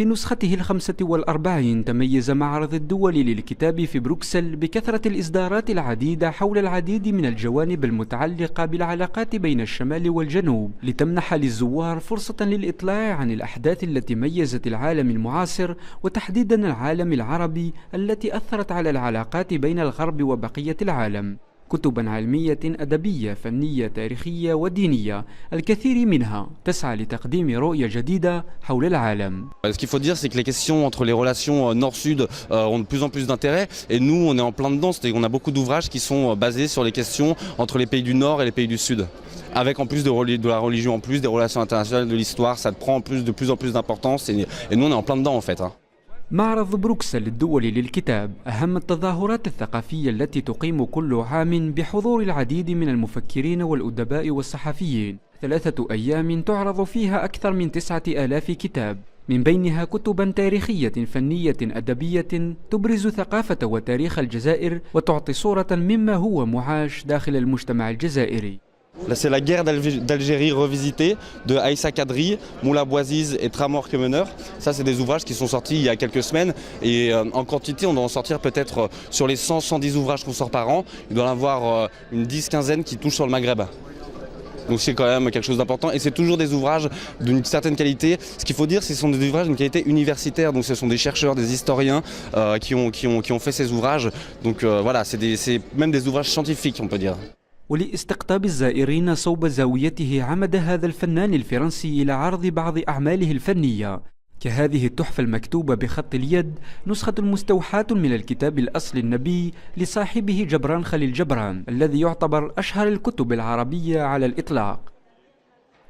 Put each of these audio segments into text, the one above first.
في نسخته 45 تميز معرض الدول للكتاب في بروكسل بكثرة الإصدارات العديدة حول العديد من الجوانب المتعلقة بالعلاقات بين الشمال والجنوب، لتمنح للزوار فرصة للإطلاع عن الأحداث التي ميزت العالم المعاصر وتحديدا العالم العربي التي أثرت على العلاقات بين الغرب وبقية العالم. كتبا علمية أدبية فنية تاريخية ودينية، الكثير منها تسعى لتقديم رؤية جديدة حول العالم. Ce qu'il faut dire, c'est que les questions entre les relations nord-sud ont de plus en plus d'intérêt, et nous on est en plein dedans, c'est-à-dire qu'on a beaucoup d'ouvrages qui sont basés sur les questions entre les pays du nord et les pays du sud. Avec en plus de la religion, en plus des relations internationales, de l'histoire, ça prend de plus en plus d'importance, et nous on est en plein dedans en fait. معرض بروكسل الدولي للكتاب أهم التظاهرات الثقافية التي تقيم كل عام بحضور العديد من المفكرين والأدباء والصحفيين. 3 أيام تعرض فيها أكثر من 9000 كتاب، من بينها كتبا تاريخية فنية أدبية تبرز ثقافة وتاريخ الجزائر وتعطي صورة مما هو معاش داخل المجتمع الجزائري. Là, c'est la guerre d'Algérie revisitée de Aïssa Kadri, Moula Bouaziz et Tramor Kemeneur. Ça, c'est des ouvrages qui sont sortis il y a quelques semaines. Et en quantité, on doit en sortir peut-être sur les 100-110 ouvrages qu'on sort par an. Il doit y en avoir une 10-15aine qui touchent sur le Maghreb. Donc c'est quand même quelque chose d'important. Et c'est toujours des ouvrages d'une certaine qualité. Ce qu'il faut dire, c'est que ce sont des ouvrages d'une qualité universitaire. Donc ce sont des chercheurs, des historiens qui ont fait ces ouvrages. Donc voilà, c'est même des ouvrages scientifiques, on peut dire. ولإستقطاب الزائرين صوب زاويته عمد هذا الفنان الفرنسي إلى عرض بعض أعماله الفنية، كهذه التحفة المكتوبة بخط اليد، نسخة مستوحاة من الكتاب الأصلي النبي لصاحبه جبران خليل جبران، الذي يعتبر أشهر الكتب العربية على الإطلاق.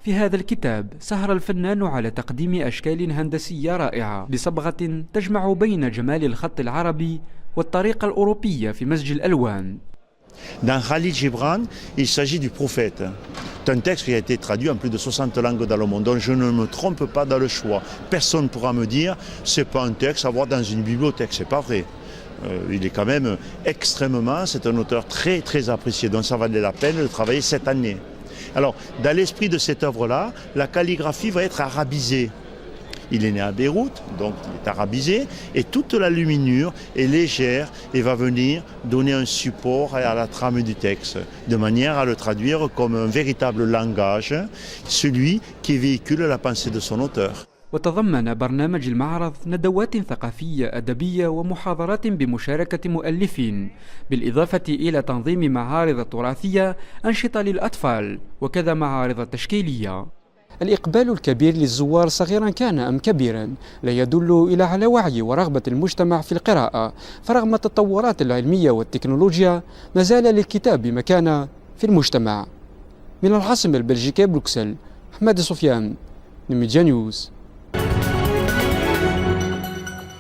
في هذا الكتاب سهر الفنان على تقديم أشكال هندسية رائعة بصبغة تجمع بين جمال الخط العربي والطريقة الأوروبية في مزج الألوان. Dans Khalil Gibran, il s'agit du prophète. C'est un texte qui a été traduit en plus de 60 langues dans le monde, donc je ne me trompe pas dans le choix. Personne ne pourra me dire c'est pas un texte à voir dans une bibliothèque, c'est pas vrai. Il est quand même extrêmement, c'est un auteur très très apprécié, donc ça valait la peine de travailler cette année. Alors, dans l'esprit de cette œuvre-là, la calligraphie va être arabisée. Il est né à Beyrouth, donc il est arabisé, et toute la luminure est légère et va venir donner un support à la trame du texte, de manière à le traduire comme un véritable langage, celui qui véhicule la pensée de son auteur. وتضمن برنامج المعرض ندوات ثقافية أدبية ومحاضرات بمشاركة مؤلفين، بالإضافة إلى تنظيم معارض تراثية، أنشطة للأطفال، وكذا معارض تشكيلية. الإقبال الكبير للزوار صغيرا كان أم كبيرا لا يدل على وعي ورغبة المجتمع في القراءة، فرغم التطورات العلمية والتكنولوجيا ما زال للكتاب مكانة في المجتمع. من العاصمة البلجيكية بروكسل، حماد سفيان، نميديا نيوز.